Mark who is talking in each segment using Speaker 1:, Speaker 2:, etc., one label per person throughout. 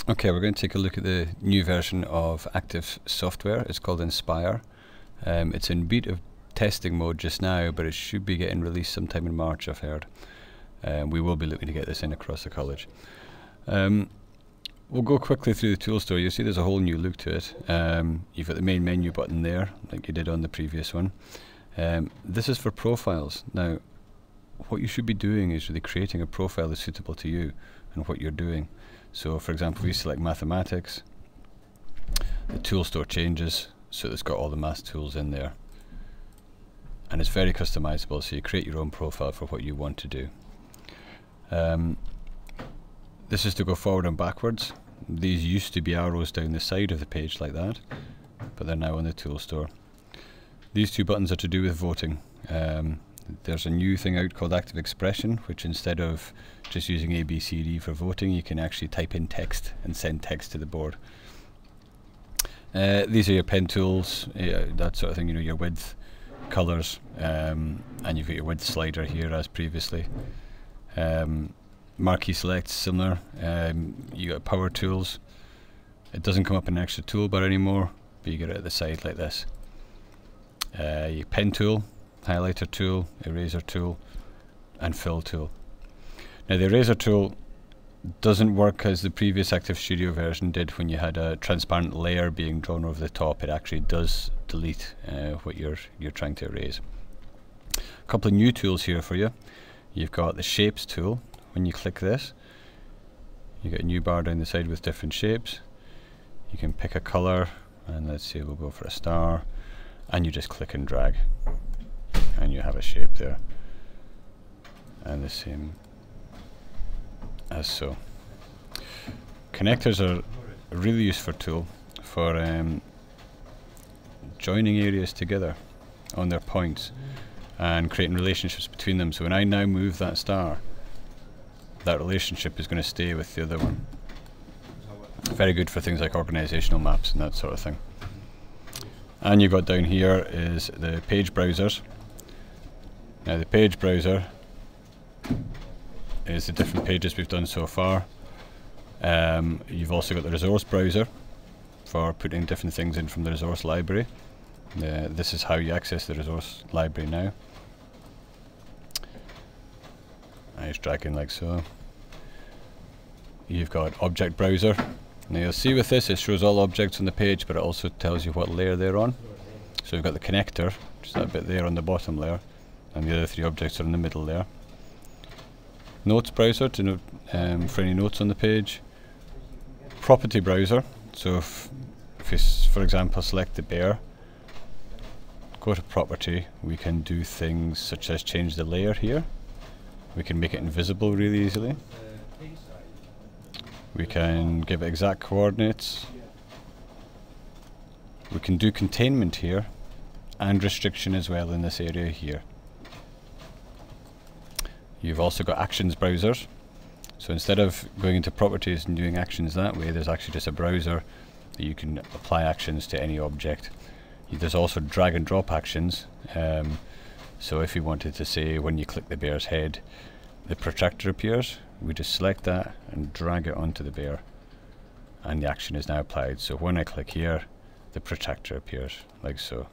Speaker 1: Okay, we're going to take a look at the new version of Active Software. It's called Inspire. It's in beta testing mode just now, but it should be getting released sometime in March, I've heard. We will be looking to get this in across the college. We'll go quickly through the tool store. You'll see there's a whole new look to it. You've got the main menu button there, like you did on the previous one. This is for profiles. Now, what you should be doing is really creating a profile that's suitable to you and what you're doing. So, for example, if you select mathematics, the tool store changes, so it's got all the math tools in there. And it's very customizable, so you create your own profile for what you want to do. This is to go forward and backwards. These used to be arrows down the side of the page like that, but they're now on the tool store. These two buttons are to do with voting. There's a new thing out called Active Expression, which instead of just using A, B, C, D for voting, you can actually type in text and send text to the board. These are your pen tools, that sort of thing, you know, your width, colours, and you've got your width slider here as previously. Marquee select, similar. You got power tools. It doesn't come up in an extra toolbar anymore, but you get it at the side like this. Your pen tool, highlighter tool, eraser tool, and fill tool. Now the eraser tool doesn't work as the previous Activstudio version did when you had a transparent layer being drawn over the top. It actually does delete what you're trying to erase. A couple of new tools here for you. You've got the shapes tool. When you click this, you get a new bar down the side with different shapes. You can pick a colour, and let's say we'll go for a star, and you just click and drag, and you have a shape there. And the same as so. Connectors are a really useful tool for joining areas together on their points and creating relationships between them. So when I now move that star, that relationship is going to stay with the other one. Very good for things like organizational maps and that sort of thing. And you've got down here is the page browsers. Now the page browser is the different pages we've done so far. You've also got the resource browser for putting different things in from the resource library. This is how you access the resource library now. I just drag in like so. You've got object browser. Now you'll see with this it shows all objects on the page, but it also tells you what layer they're on. So we've got the connector, just that bit there on the bottom layer, and the other three objects are in the middle there. Notes browser to note for any notes on the page. Property browser, so if you for example select the bear, go to property, we can do things such as change the layer here. We can make it invisible really easily. We can give it exact coordinates. We can do containment here and restriction as well in this area here. You've also got actions browsers. So instead of going into properties and doing actions that way, there's actually just a browser that you can apply actions to any object. There's also drag and drop actions. So if you wanted to say when you click the bear's head, the protractor appears, we just select that and drag it onto the bear, and the action is now applied. So when I click here, the protractor appears, like so.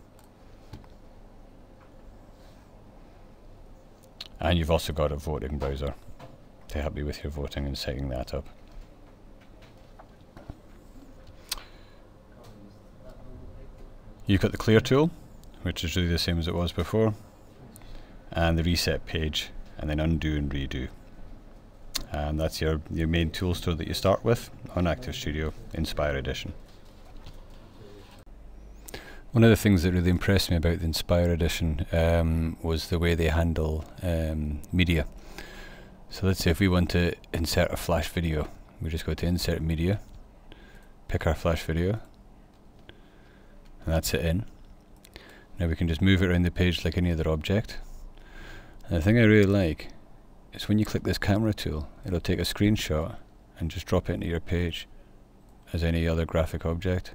Speaker 1: And you've also got a voting browser to help you with your voting and setting that up. You've got the clear tool, which is really the same as it was before, and the reset page, and then undo and redo. And that's your main tool store that you start with on Activstudio Inspire Edition. One of the things that really impressed me about the Inspire Edition was the way they handle media. So let's say if we want to insert a flash video, we just go to insert media, pick our flash video, and that's it in. Now we can just move it around the page like any other object. And the thing I really like is when you click this camera tool, it'll take a screenshot and just drop it into your page as any other graphic object.